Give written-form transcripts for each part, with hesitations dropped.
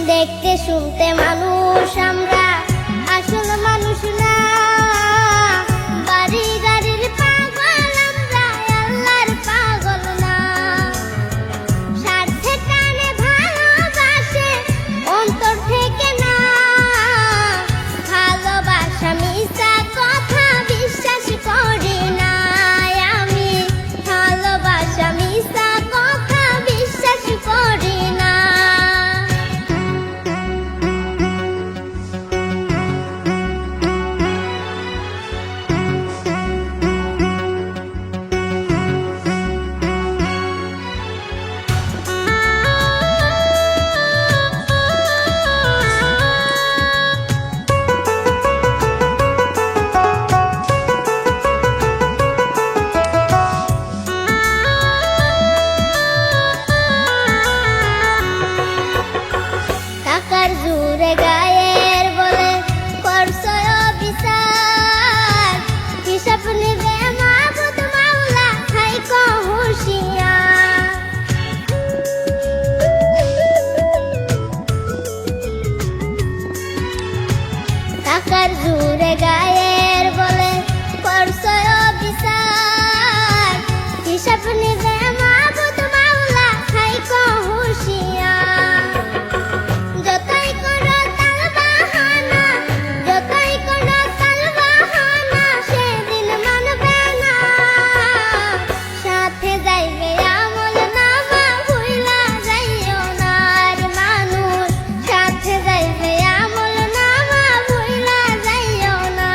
দেখতে শুনতে মানুষ আমরা, আসল মানুষ না। বাড়ি গাড়ির পাগল আমরা, আল্লাহর পাগল না। স্বার্থে টানে ভালোবাসে অন্তর থেকে না। ভালোবাসা মিছা কথা বিশ্বাস করি না আমি। ভালোবাসা মিছা কথা বিশ্বাস করি না। টাকার জোরে গায়ের বলে করছো বিচার। হিসাব নিবে মাবুদ মাওলা, থাইকো হুঁশিয়ার। টাকার জোরে গায়ের বলে করছো বিচার। হিসাব নিবে মাবুদ মাওলা, থাইকো হুঁশিয়ার। যতই করো তালবাহানা, যতই করো তালবাহানা, সেদিন মানবে না। সাথে যাইবে আমল নামা, ভুইলা যাইও না রে মানুষ। সাথে যাইবে আমল নামা, ভুইলা যাইও না।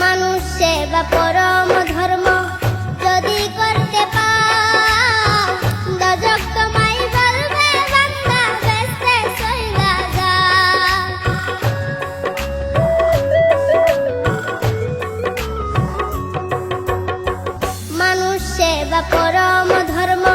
মানুষ সেবা পরম ধর্ম যদি করতে পাও, দজক তোমায় বলবে বান্দা বেস্তে চইলা যা। মানুষ সেবা পরম ধর্ম